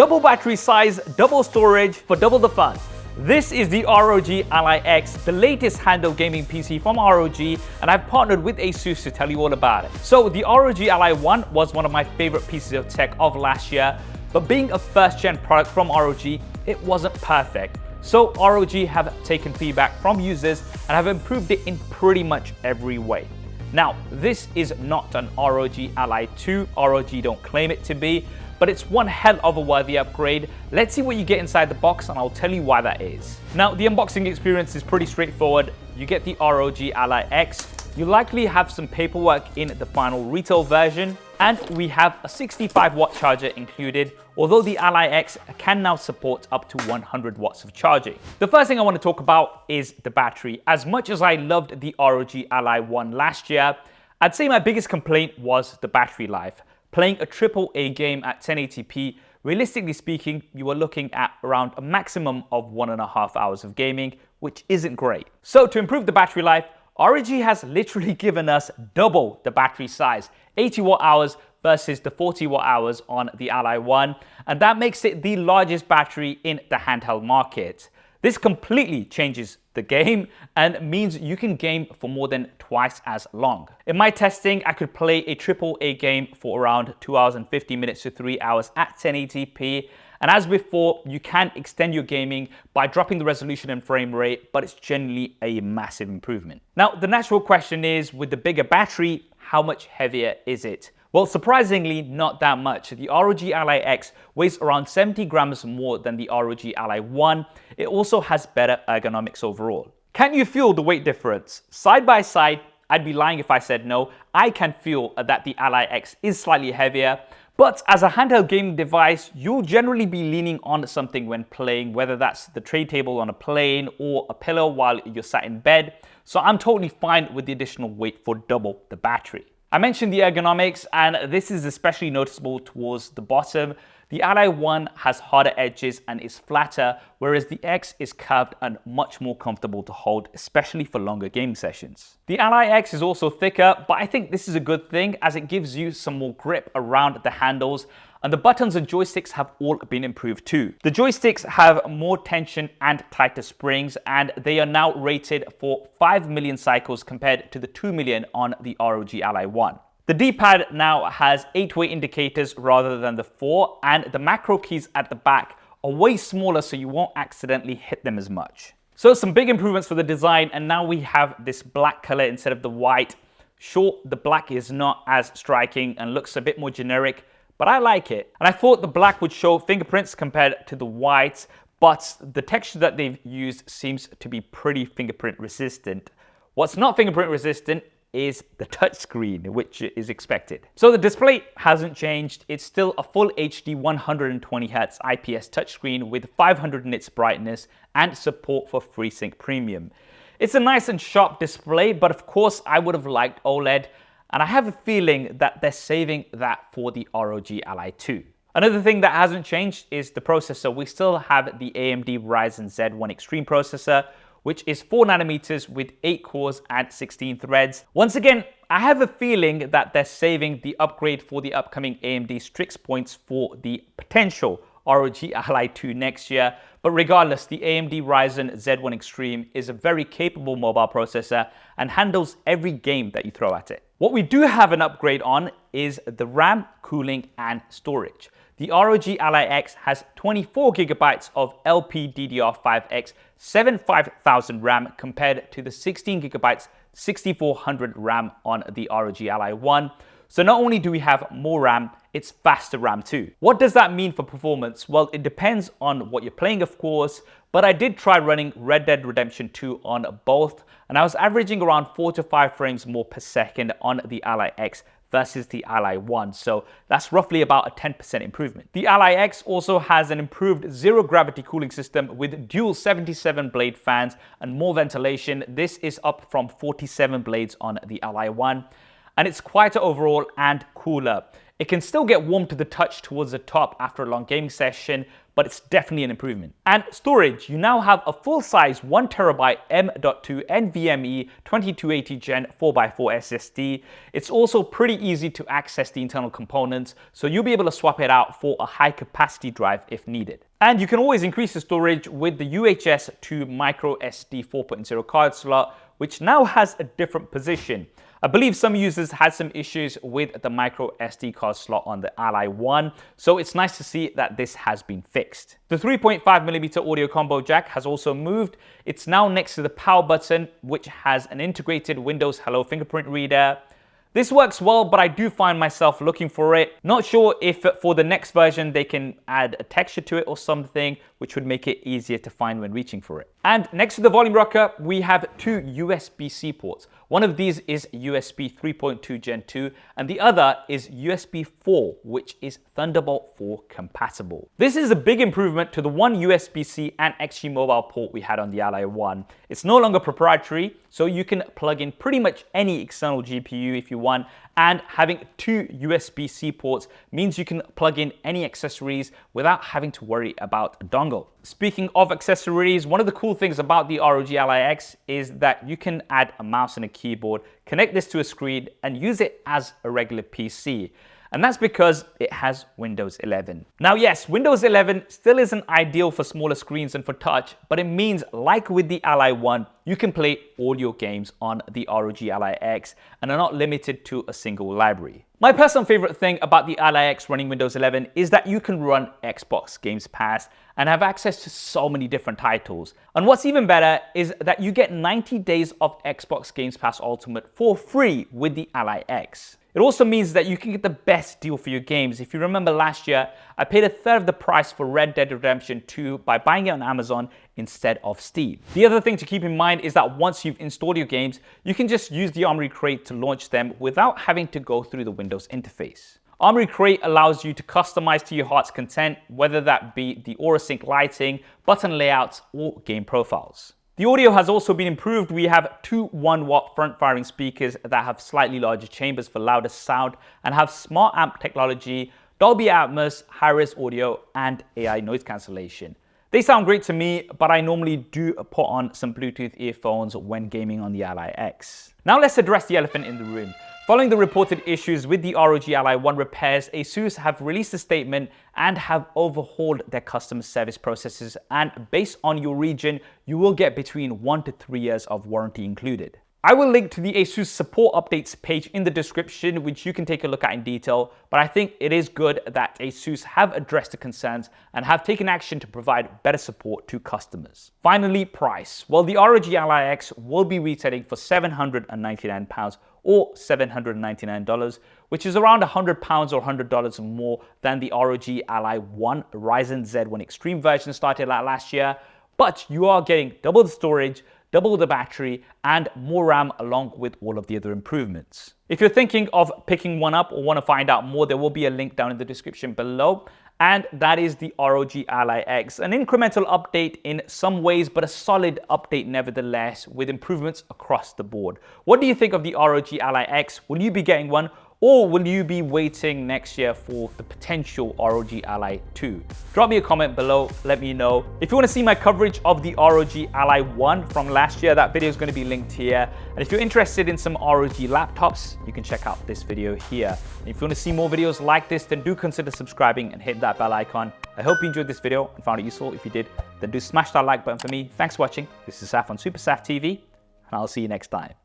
Double battery size, double storage for double the fun. This is the ROG Ally X, the latest handheld gaming PC from ROG, and I've partnered with ASUS to tell you all about it. So the ROG Ally 1 was one of my favorite pieces of tech of last year, but being a first-gen product from ROG, it wasn't perfect. So ROG have taken feedback from users and have improved it in pretty much every way. Now, this is not an ROG Ally 2, ROG don't claim it to be, but it's one hell of a worthy upgrade. Let's see what you get inside the box and I'll tell you why that is. Now, the unboxing experience is pretty straightforward. You get the ROG Ally X, you likely have some paperwork in the final retail version, and we have a 65-watt charger included, although the Ally X can now support up to 100 watts of charging. The first thing I want to talk about is the battery. As much as I loved the ROG Ally 1 last year, I'd say my biggest complaint was the battery life. Playing a AAA game at 1080p, realistically speaking, you are looking at around a maximum of 1.5 hours of gaming, which isn't great. So to improve the battery life, ROG has literally given us double the battery size, 80 watt hours versus the 40 watt hours on the Ally 1, and that makes it the largest battery in the handheld market. This completely changes the game and means you can game for more than twice as long. In my testing, I could play a AAA game for around 2 hours and 50 minutes to 3 hours at 1080p. And as before, you can extend your gaming by dropping the resolution and frame rate, but it's generally a massive improvement. Now, the natural question is, with the bigger battery, how much heavier is it? Well, surprisingly, not that much. The ROG Ally X weighs around 70 grams more than the ROG Ally 1. It also has better ergonomics overall. Can you feel the weight difference? Side by side, I'd be lying if I said no. I can feel that the Ally X is slightly heavier, but as a handheld gaming device, you'll generally be leaning on something when playing, whether that's the tray table on a plane or a pillow while you're sat in bed. So I'm totally fine with the additional weight for double the battery. I mentioned the ergonomics, and this is especially noticeable towards the bottom. The Ally 1 has harder edges and is flatter, whereas the X is curved and much more comfortable to hold, especially for longer game sessions. The Ally X is also thicker, but I think this is a good thing as it gives you some more grip around the handles, and the buttons and joysticks have all been improved too. The joysticks have more tension and tighter springs, and they are now rated for 5 million cycles compared to the 2 million on the ROG Ally 1. The D-pad now has 8-way indicators rather than the 4, and the macro keys at the back are way smaller so you won't accidentally hit them as much. So some big improvements for the design, and now we have this black color instead of the white. Sure, the black is not as striking and looks a bit more generic, but I like it. And I thought the black would show fingerprints compared to the white, but the texture that they've used seems to be pretty fingerprint resistant. What's not fingerprint resistant is the touchscreen, which is expected. So the display hasn't changed. It's still a full HD 120Hz IPS touchscreen with 500 nits brightness and support for FreeSync Premium. It's a nice and sharp display, but of course I would have liked OLED, and I have a feeling that they're saving that for the ROG Ally 2. Another thing that hasn't changed is the processor. We still have the AMD Ryzen Z1 Extreme processor, which is 4 nanometers with 8 cores and 16 threads. Once again, I have a feeling that they're saving the upgrade for the upcoming AMD Strix points for the potential ROG Ally 2 next year. But regardless, the AMD Ryzen Z1 Extreme is a very capable mobile processor and handles every game that you throw at it. What we do have an upgrade on is the RAM, cooling, and storage. The ROG Ally X has 24 gigabytes of LPDDR5X 75000 RAM compared to the 16 gigabytes 6400 RAM on the ROG Ally 1. So not only do we have more RAM, it's faster RAM too. What does that mean for performance? Well, it depends on what you're playing, of course, but I did try running Red Dead Redemption 2 on both, and I was averaging around 4 to 5 frames more per second on the Ally X versus the Ally 1, so that's roughly about a 10% improvement. The Ally X also has an improved zero-gravity cooling system with dual 77 blade fans and more ventilation. This is up from 47 blades on the Ally 1, and it's quieter overall and cooler. It can still get warm to the touch towards the top after a long gaming session, but it's definitely an improvement. And storage, you now have a full-size 1TB M.2 NVMe 2280 Gen 4x4 SSD. It's also pretty easy to access the internal components, so you'll be able to swap it out for a high-capacity drive if needed. And you can always increase the storage with the UHS 2 microSD 4.0 card slot, which now has a different position. I believe some users had some issues with the micro SD card slot on the Ally One, so it's nice to see that this has been fixed. The 3.5mm audio combo jack has also moved. It's now next to the power button, which has an integrated Windows Hello fingerprint reader. This works well, but I do find myself looking for it. Not sure if for the next version they can add a texture to it or something, which would make it easier to find when reaching for it. And next to the volume rocker, we have two USB-C ports. One of these is USB 3.2 Gen 2, and the other is USB 4, which is Thunderbolt 4 compatible. This is a big improvement to the one USB-C and XG Mobile port we had on the Ally One. It's no longer proprietary, so you can plug in pretty much any external GPU if you want, and having two USB-C ports means you can plug in any accessories without having to worry about a dongle. Speaking of accessories, one of the cool things about the ROG Ally X is that you can add a mouse and a keyboard, connect this to a screen, and use it as a regular PC. And that's because it has Windows 11. Now yes, Windows 11 still isn't ideal for smaller screens and for touch, but it means, like with the Ally One, you can play all your games on the ROG Ally X and are not limited to a single library. My personal favorite thing about the Ally X running Windows 11 is that you can run Xbox Games Pass and have access to so many different titles. And what's even better is that you get 90 days of Xbox Games Pass Ultimate for free with the Ally X. It also means that you can get the best deal for your games. If you remember last year, I paid a third of the price for Red Dead Redemption 2 by buying it on Amazon instead of Steam. The other thing to keep in mind is that once you've installed your games, you can just use the Armoury Crate to launch them without having to go through the Windows interface. Armoury Crate allows you to customize to your heart's content, whether that be the Aura Sync lighting, button layouts, or game profiles. The audio has also been improved. We have two 1-watt front-firing speakers that have slightly larger chambers for louder sound and have smart amp technology, Dolby Atmos, high-res audio, and AI noise cancellation. They sound great to me, but I normally do put on some Bluetooth earphones when gaming on the Ally X. Now let's address the elephant in the room. Following the reported issues with the ROG Ally One repairs, ASUS have released a statement and have overhauled their customer service processes, and based on your region, you will get between 1 to 3 years of warranty included. I will link to the ASUS support updates page in the description, which you can take a look at in detail, but I think it is good that ASUS have addressed the concerns and have taken action to provide better support to customers. Finally, price. Well, the ROG Ally X will be retailing for £799 or $799, which is around £100 or $100 more than the ROG Ally One Ryzen Z1 Extreme version started at last year, but you are getting double the storage, double the battery, and more RAM along with all of the other improvements. If you're thinking of picking one up or want to find out more, there will be a link down in the description below. And that is the ROG Ally X. An incremental update in some ways, but a solid update nevertheless, with improvements across the board. What do you think of the ROG Ally X? Will you be getting one? Or will you be waiting next year for the potential ROG Ally 2? Drop me a comment below, let me know. If you want to see my coverage of the ROG Ally 1 from last year, that video is going to be linked here. And if you're interested in some ROG laptops, you can check out this video here. And if you want to see more videos like this, then do consider subscribing and hit that bell icon. I hope you enjoyed this video and found it useful. If you did, then do smash that like button for me. Thanks for watching. This is Saf on Super Saf TV, and I'll see you next time.